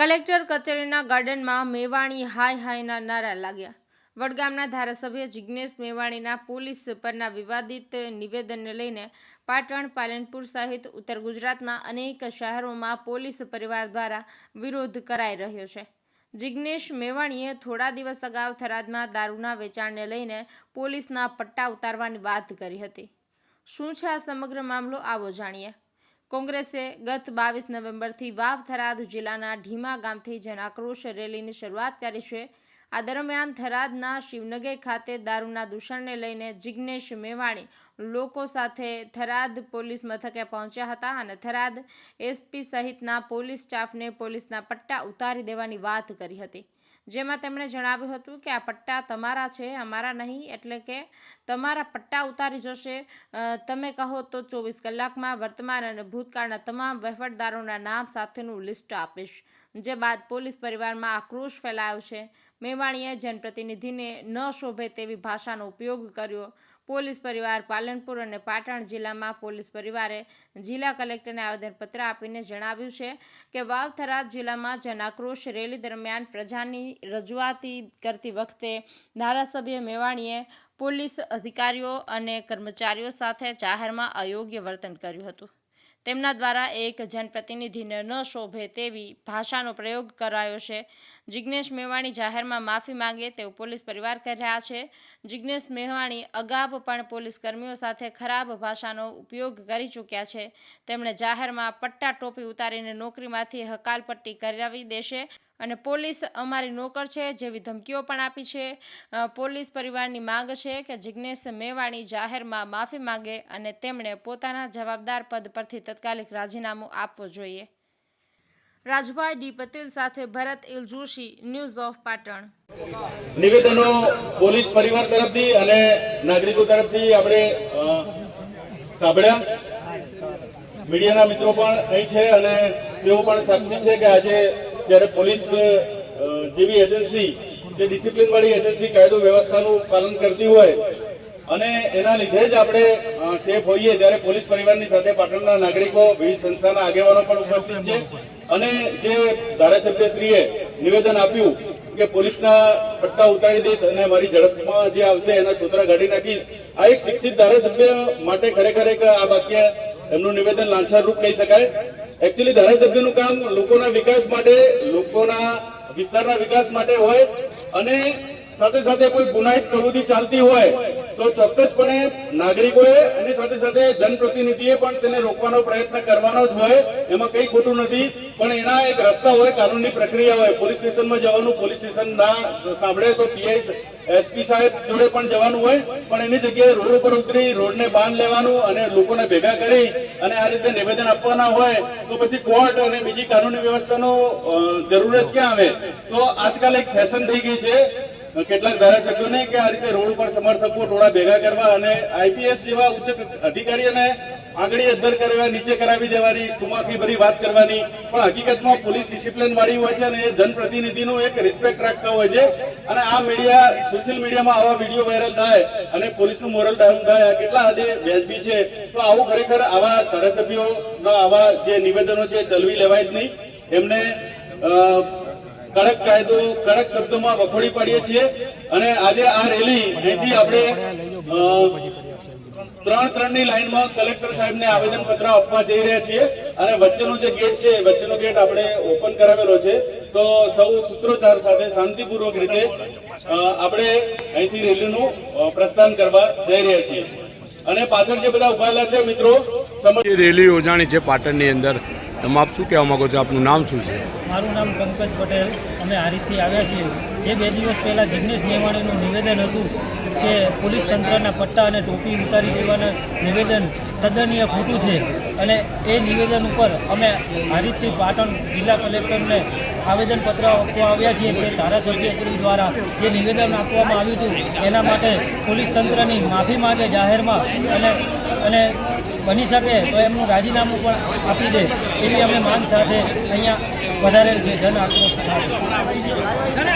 Collector કચેરીના ગાર્ડનમાં મેવાણી હાય hyena નારા લાગ્યા। વડગામના ધારાસભ્ય જિગ્નેશ મેવાણીના પોલીસ પરના વિવાદિત નિવેદનને લઈને પાટણ, પાલનપુર સહિત ઉત્તર ગુજરાતના અનેક શહેરોમાં પોલીસ પરિવાર દ્વારા વિરોધ કરાઈ રહ્યો છે। જિગ્નેશ મેવાણીએ થોડા દિવસ અગાઉ થરાદમાં દારૂના વેચાણને લઈને પોલીસના પટ્ટા ઉતારવાની વાત કરી હતી। શું છે આ સમગ્ર મામલો, આવો જાણીએ। કોંગ્રેસે ગત 22 નવેમ્બરથી વાવ થરાદ જિલ્લાના ઢીમા ગામથી જનાક્રોશ રેલીની શરૂઆત કરી છે। આ દરમિયાન થરાદના શિવનગર ખાતે દારૂના દૂષણને લઈને જિગ્નેશ મેવાણી લોકો સાથે થરાદ પોલીસ મથકે પહોંચ્યા હતા અને થરાદ એસપી સહિતના પોલીસ સ્ટાફને પોલીસના પટ્ટા ઉતારી દેવાની વાત કરી હતી, જેમાં તેમણે જણાવ્યું હતું કે આ પટ્ટા તમારા છે, અમારા નહીં, એટલે કે તમારા પટ્ટા ઉતારી જશે। તમે કહો તો 24 કલાકમાં વર્તમાન અને ભૂતકાળના તમામ વહીવટદારોના નામ સાથેનું લિસ્ટ આપીશ। જે બાદ પોલીસ પરિવારમાં આક્રોશ ફેલાયો છે। મેવાણીએ જનપ્રતિનિધિને ન શોભે તેવી ભાષાનો ઉપયોગ કર્યો। પોલીસ પરિવાર પાલનપુર અને પાટણ જિલ્લામાં પોલીસ પરિવારે જિલ્લા કલેક્ટરને આવેદનપત્ર આપીને જણાવ્યું છે કે વાવ થરાદ જિલ્લામાં જનાક્રોશ રેલી દરમિયાન પ્રજાની રજૂઆતી કરતી વખતે ધારાસભ્ય મેવાણીએ પોલીસ અધિકારીઓ અને કર્મચારીઓ સાથે જાહેરમાં અયોગ્ય વર્તન કર્યું હતું। તેમના દ્વારા એક જનપ્રતિનિધિને ન શોભે તેવી ભાષાનો પ્રયોગ કરાયો છે। જિગ્નેશ મેવાણી જાહેરમાં માફી માંગે તેવું પોલીસ પરિવાર કહી રહ્યા છે। જિગ્નેશ મેવાણી અગાઉ પણ પોલીસ કર્મીઓ સાથે ખરાબ ભાષાનો ઉપયોગ કરી ચૂક્યા છે। તેમણે જાહેરમાં પટ્ટા ટોપી ઉતારીને નોકરીમાંથી હકાલપટ્ટી કરાવી દેશે અને પોલીસ અમારી નોકર છે જેવી ધમકીઓ પણ આપી છે। પોલીસ પરિવારની માંગ છે કે જિગ્નેશ મેવાણી જાહેરમાં માફી માંગે અને તેમણે પોતાના જવાબદાર પદ પરથી તાત્કાલિક રાજીનામું આપવું જોઈએ। રાજભાઈ ડી પટેલ સાથે Bharat L Joshi, news of Patan. નિવેદનો પોલીસ પરિવાર તરફથી અને નાગરિકો તરફથી આપણે સાંભળ્યા। મીડિયાના મિત્રો પણ અહીં છે અને તેઓ પણ સાક્ષી છે કે આજે જ્યારે પોલીસ જેવી એજન્સી જે ડિસિપ્લિન વાળી એજન્સી કાયદો વ્યવસ્થાનું પાલન કરતી હોય અને એના લીધે જ આપણે સેફ હોઈએ, ત્યારે પોલીસ પરિવારની સાથે પાટણના નાગરિકો, વિવિધ સંસ્થાના આગેવાનો પણ ઉપસ્થિત છે અને જે ધારાસભ્યશ્રીએ નિવેદન આપ્યું કે પોલીસના પટ્ટા ઉતારી દઈશ અને મારી ઝડપમાં જે આવશે એના છોતરા કાઢી નાખીશ, આ એક શિક્ષિત ધારાસભ્ય માટે ખરેખર એક આ વાક્ય એમનું નિવેદન લાંછનરૂપ કહી શકાય। એકચ્યુઅલી ધારાસભ્યનું કામ લોકોના વિકાસ માટે, લોકોના વિસ્તારના વિકાસ માટે હોય અને સાથે સાથે કોઈ ગુનાહિત પ્રવૃત્તિ ચાલતી હોય તો ચોક્કસપણે નાગરિકોએ અને સાથે સાથે જનપ્રતિનિધિએ પણ તેને રોકવાનો પ્રયત્ન કરવાનો જ હોય, એમાં કંઈ ખોટું નથી। પણ એના એક રસ્તા હોય, કાનૂની પ્રક્રિયા હોય। પોલીસ સ્ટેશનમાં જવાનું, પોલીસ સ્ટેશન ના સાંભળે તો પીઆઈ એસપી સાહેબ જોડે પણ જવાનું હોય, પણ એની જગ્યાએ રોડ ઉપર ઉતરી રોડને બાંધ લેવાનું અને લોકોને ભેગા કરી અને આ રીતે નિવેદન આપવાના હોય તો પછી કોર્ટ અને બીજી કાનૂની વ્યવસ્થાનો જરૂર જ ક્યાં આવે? તો આજકાલ એક ફેશન થઈ ગઈ છે કેટલાક ધારાસભ્યોને કે આ રીતે રોડ ઉપર સમર્થકો ટોળા ભેગા કરવા અને આઈપીએસ જેવા ઉચ્ચ અધિકારીઓને આગળી અદ્ધર કરવા, નીચે કરાવી દેવાની, તુમાકી ભરી વાત કરવાની। પણ હકીકતમાં પોલીસ ડિસિપ્લિન વાળી હોય છે અને એ જનપ્રતિનિધિનો એક રિસ્પેક્ટ રાખતા હોય છે અને આ મીડિયા, સોશિયલ મીડિયામાં આવા વિડીયો વાયરલ થાય અને પોલીસનું મોરલ ડાઉન થાય, આ કેટલા હદે વ્યાજબી છે? તો આવું ખરેખર આવા ધારાસભ્યોના આવા જે નિવેદનો છે ચલવી લેવાય જ નહીં। એમને કડક કાયદો, કડક શબ્દોમાં વખોડી પાડીએ છીએ અને આજે આ રેલી અહીંથી આપણે 3-3ની લાઈનમાં કલેક્ટર સાહેબને આવેદનપત્ર આપવા જઈ રહ્યા છીએ અને વચ્ચેનો જે ગેટ છે, વચ્ચેનો ગેટ આપણે ઓપન કરાવેલો છે। તો સૌ સૂત્રોચ્ચાર સાથે શાંતિપૂર્વક રીતે આપણે અહીંથી રેલીનું પ્રસ્થાન કરવા જઈ રહ્યા છીએ અને પાછળ જે બધા ઉભાયેલા છે મિત્રો, રેલી યોજાણી છે પાટણની અંદર, તમે આપ શું કહેવા માંગો છો? આપનું નામ શું છે? મારું નામ પંકજ પટેલ। અમે હારીજથી આવ્યા છીએ। જે 2 દિવસ પહેલાં જિગ્નેશ મેવાણીનું નિવેદન હતું કે પોલીસ તંત્રના પટ્ટા અને ટોપી ઉતારી દેવાના નિવેદન તદ્દનીય ખોટું છે અને એ નિવેદન ઉપર અમે હારીજથી પાટણ જિલ્લા કલેક્ટરને આવેદનપત્ર આપવા આવ્યા છીએ કે ધારાસભ્યશ્રી દ્વારા જે નિવેદન આપવામાં આવ્યું હતું એના માટે પોલીસ તંત્રની માફી માંગે જાહેરમાં અને બની શકે તો એમનું રાજીનામું પણ આપી દે એવી અમે માંગ સાથે અહીંયા વધારેલ છે જન આક્રોશ સાથે।